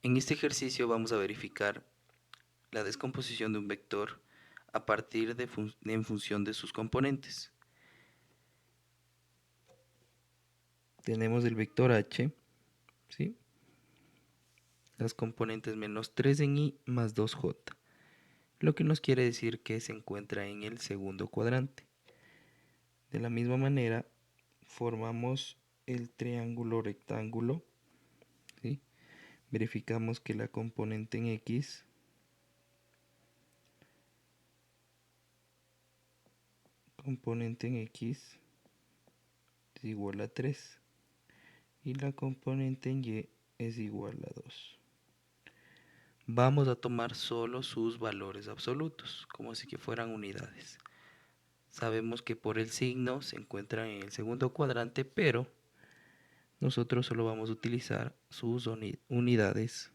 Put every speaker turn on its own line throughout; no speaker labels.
En este ejercicio vamos a verificar la descomposición de un vector a partir en función de sus componentes. Tenemos el vector h, ¿sí? Las componentes menos 3 en y más 2j, lo que nos quiere decir que se encuentra en el segundo cuadrante. De la misma manera, formamos el triángulo rectángulo, ¿sí? Verificamos que la componente en x es igual a 3 y la componente en y es igual a 2. Vamos a tomar solo sus valores absolutos, como si que fueran unidades. Sabemos que por el signo se encuentran en el segundo cuadrante, pero nosotros solo vamos a utilizar sus unidades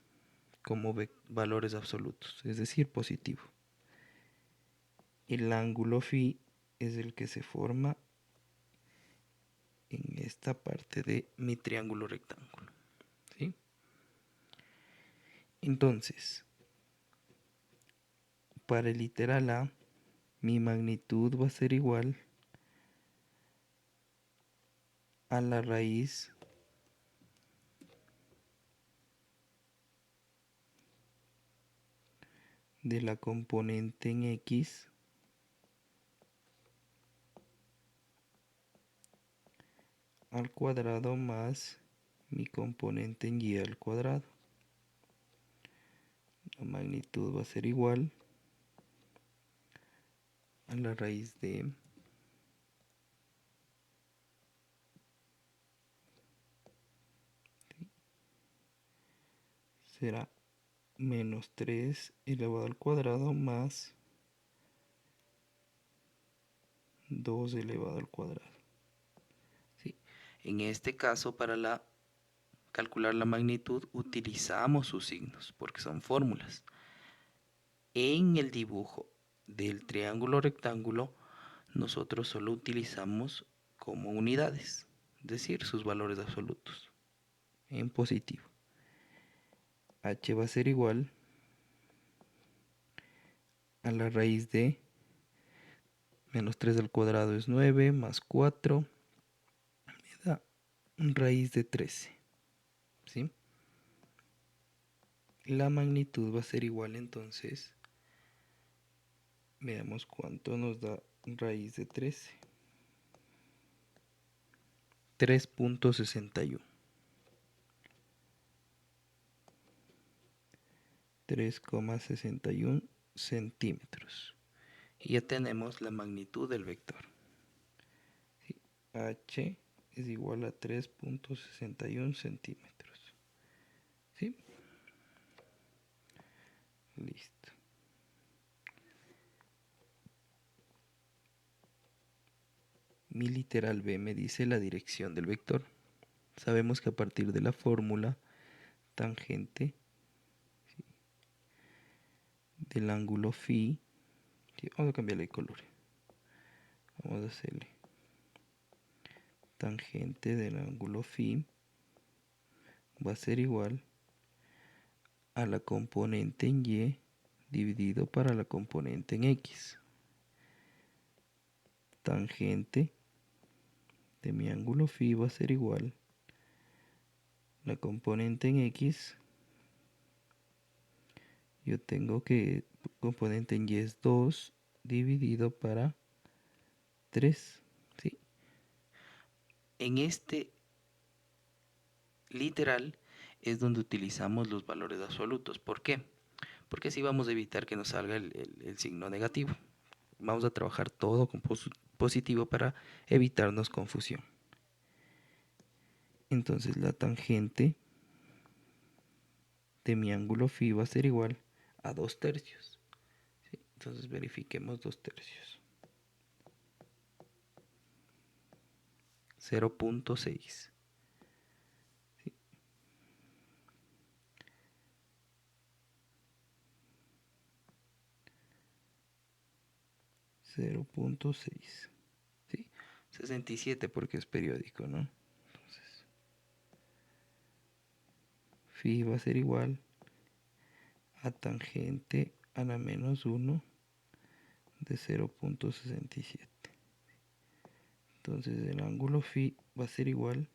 como valores absolutos, es decir, positivo. El ángulo phi es el que se forma en esta parte de mi triángulo rectángulo, ¿sí? Entonces, para el literal a, mi magnitud va a ser igual a la raíz de la componente en x al cuadrado más mi componente en y al cuadrado. La magnitud va a ser igual a la raíz de será menos 3 elevado al cuadrado más 2 elevado al cuadrado. ¿Sí? En este caso, para calcular la magnitud, utilizamos sus signos, porque son fórmulas. En el dibujo del triángulo rectángulo, nosotros solo utilizamos como unidades, es decir, sus valores absolutos, en positivo. H va a ser igual a la raíz de menos 3 al cuadrado es 9, más 4, me da raíz de 13, ¿sí? La magnitud va a ser igual entonces, veamos cuánto nos da raíz de 13. 3.61. 3,61 centímetros. Y ya tenemos la magnitud del vector. ¿Sí? H es igual a 3.61 centímetros. ¿Sí? Listo. Mi literal B me dice la dirección del vector. Sabemos que a partir de la fórmula tangente, ¿sí?, del ángulo phi, ¿sí?, vamos a cambiarle de color. Vamos a hacerle tangente del ángulo phi va a ser igual a la componente en y dividido para la componente en x. Tangente de mi ángulo phi va a ser igual la componente en x. Yo tengo que componente en y es 2 dividido para 3, ¿sí? En este literal es donde utilizamos los valores absolutos. ¿Por qué? Porque así vamos a evitar que nos salga el signo negativo. Vamos a trabajar todo con positivo para evitarnos confusión. Entonces la tangente de mi ángulo phi va a ser igual a 2 tercios. ¿Sí? Entonces verifiquemos 2 tercios. 0.6. ¿Sí? 0.6. ¿Sí? 67 porque es periódico, ¿no? Entonces, phi va a ser igual a tangente a la menos 1 de 0.67. Entonces el ángulo phi va a ser igual,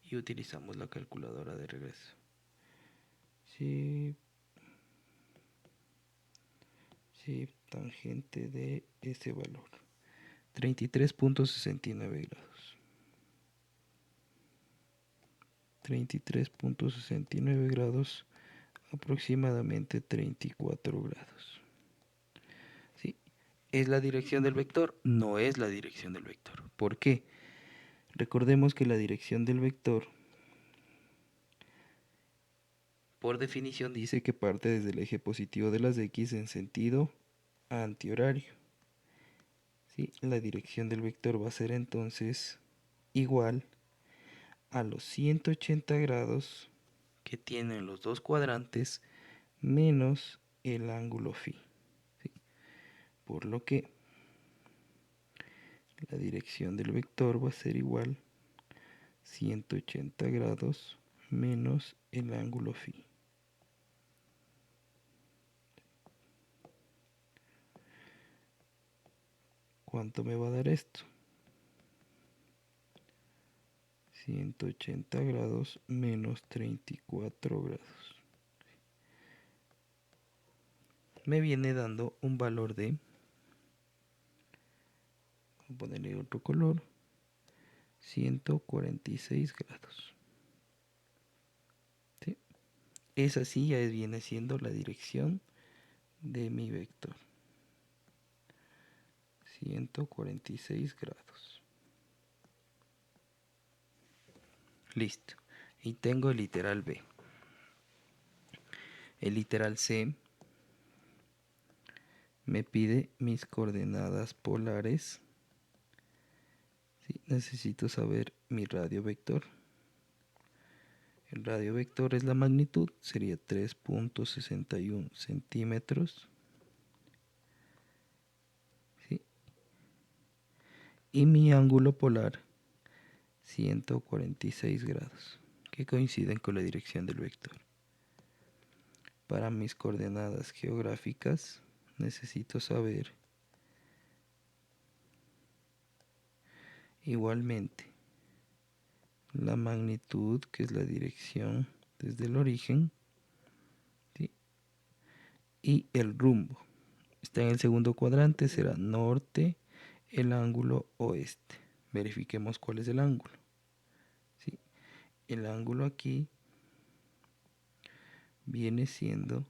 y utilizamos la calculadora de regreso. Si tangente de ese valor, 33.69 grados. 33.69 grados, aproximadamente 34 grados. ¿Sí? ¿Es la dirección del vector? No es la dirección del vector. ¿Por qué? Recordemos que la dirección del vector, por definición, dice que parte desde el eje positivo de las x en sentido antihorario. ¿Sí? La dirección del vector va a ser entonces igual a los 180 grados que tienen los dos cuadrantes menos el ángulo phi. ¿Sí? Por lo que la dirección del vector va a ser igual 180 grados menos el ángulo phi. ¿Cuánto me va a dar esto? 180 grados menos 34 grados. Me viene dando un valor de, voy a ponerle otro color, 146 grados. ¿Sí? Esa sí ya viene siendo la dirección de mi vector. 146 grados. Listo. Y tengo el literal B. El literal C me pide mis coordenadas polares. ¿Sí? Necesito saber mi radio vector. El radio vector es la magnitud, sería 3.61 centímetros. ¿Sí? Y mi ángulo polar, 146 grados, que coinciden con la dirección del vector. Para mis coordenadas geográficas necesito saber igualmente la magnitud, que es la dirección desde el origen, ¿sí? Y el rumbo. Está en el segundo cuadrante, será norte, el ángulo oeste. Verifiquemos cuál es el ángulo. ¿Sí? El ángulo aquí viene siendo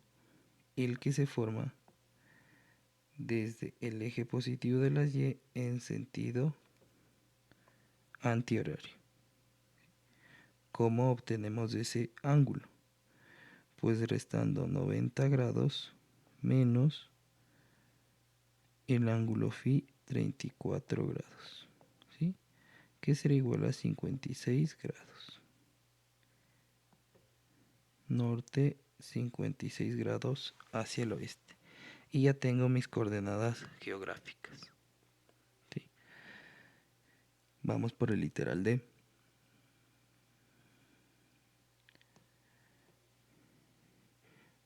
el que se forma desde el eje positivo de las y en sentido antihorario. ¿Cómo obtenemos ese ángulo? Pues restando 90 grados menos el ángulo phi, 34 grados, ¿sí? Que será igual a 56 grados. Norte, 56 grados hacia el oeste. Y ya tengo mis coordenadas geográficas. ¿Sí? Vamos por el literal D.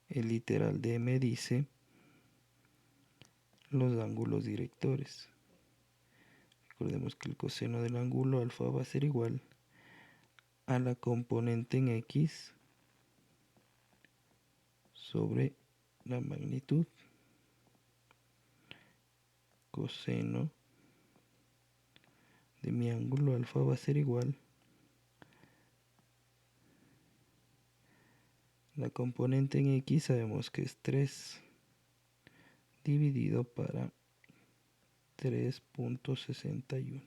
El literal D me dice los ángulos directores. Recordemos que el coseno del ángulo alfa va a ser igual a la componente en x sobre la magnitud. Coseno de mi ángulo alfa va a ser igual la componente en x, sabemos que es 3 dividido para 3.61.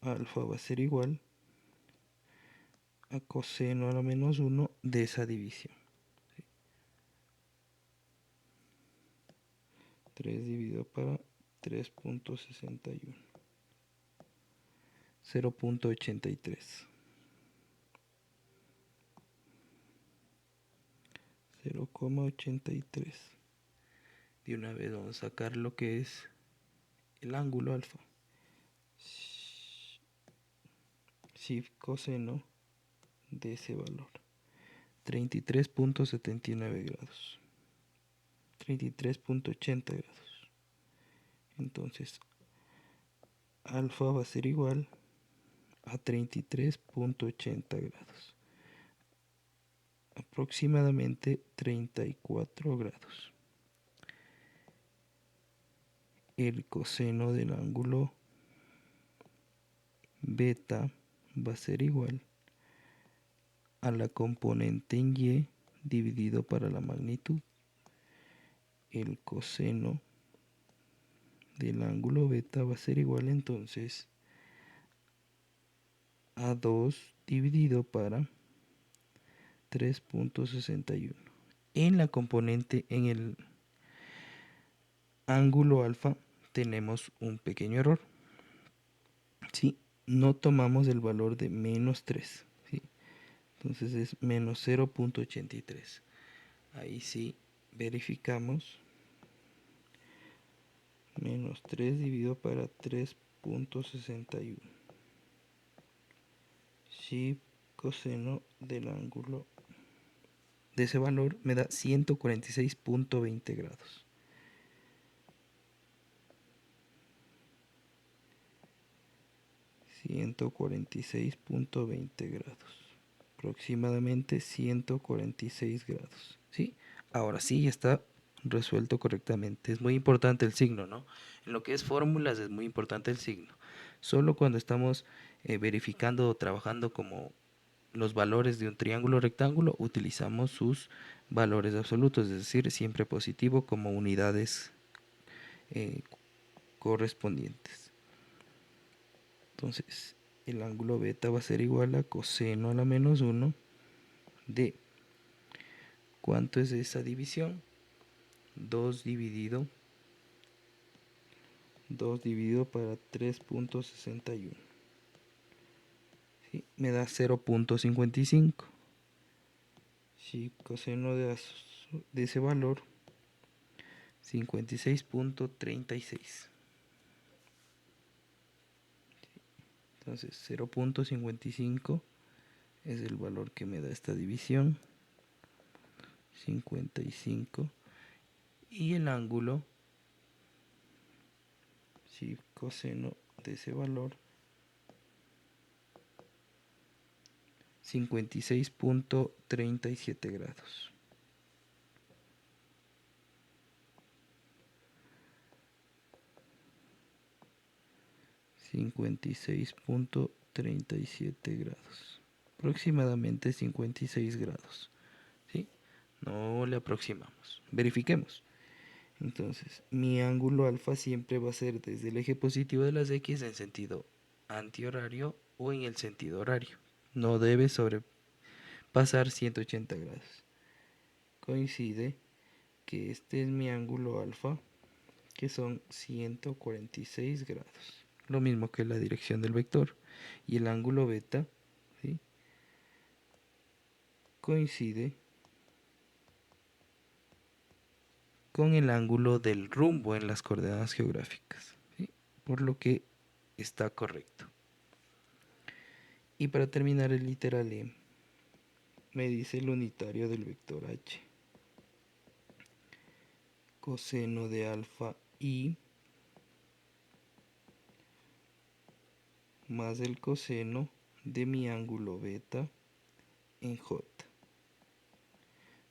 Alfa va a ser igual a coseno a la menos 1 de esa división. 3 dividido para 3.61. 0.83. 0,83. De una vez vamos a sacar lo que es el ángulo alfa. Si coseno de ese valor. 33.79 grados, 33.80 grados. Entonces, alfa va a ser igual a 33.80 grados, aproximadamente 34 grados. El coseno del ángulo beta va a ser igual a la componente en y dividido para la magnitud. El coseno del ángulo beta va a ser igual entonces a 2 dividido para 3.61. En la componente, en el ángulo alfa, tenemos un pequeño error. ¿Sí? No tomamos el valor de menos 3. ¿Sí? Entonces es menos 0.83. Ahí sí verificamos. Menos 3 dividido para 3.61. Si coseno del ángulo de ese valor me da 146.20 grados. 146.20 grados. Aproximadamente 146 grados. ¿Sí? Ahora sí ya está resuelto correctamente. Es muy importante el signo, ¿no? En lo que es fórmulas es muy importante el signo. Solo cuando estamos verificando o trabajando como los valores de un triángulo rectángulo utilizamos sus valores absolutos, es decir, siempre positivo como unidades eh, correspondientes. Entonces, el ángulo beta va a ser igual a coseno a la menos 1 de, ¿cuánto es esa división? 2 dividido para 3.61. ¿Sí? Me da 0.55. Si coseno de ese valor, 56.36. Entonces 0.55 es el valor que me da esta división, 55, y el ángulo, si coseno de ese valor, 56.37 grados. 56.37 grados. Aproximadamente 56 grados. ¿Sí? No le aproximamos. Verifiquemos. Entonces, mi ángulo alfa siempre va a ser desde el eje positivo de las X en sentido antihorario o en el sentido horario. No debe sobrepasar 180 grados. Coincide que este es mi ángulo alfa, que son 146 grados. Lo mismo que la dirección del vector. Y el ángulo beta, ¿sí?, coincide con el ángulo del rumbo en las coordenadas geográficas, ¿sí?, por lo que está correcto. Y para terminar el literal E, me dice el unitario del vector h. Coseno de alfa i más el coseno de mi ángulo beta en j.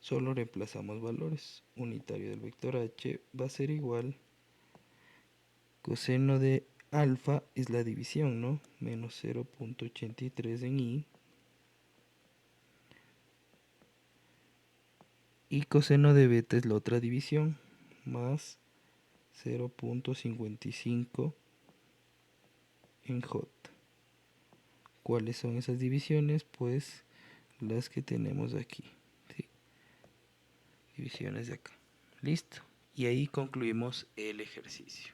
Solo reemplazamos valores. Unitario del vector h va a ser igual. Coseno de alfa es la división, ¿no? Menos 0.83 en i. Y coseno de beta es la otra división, más 0.55 en j. ¿Cuáles son esas divisiones? Pues las que tenemos aquí, ¿sí? Divisiones de acá. Listo. Y ahí concluimos el ejercicio.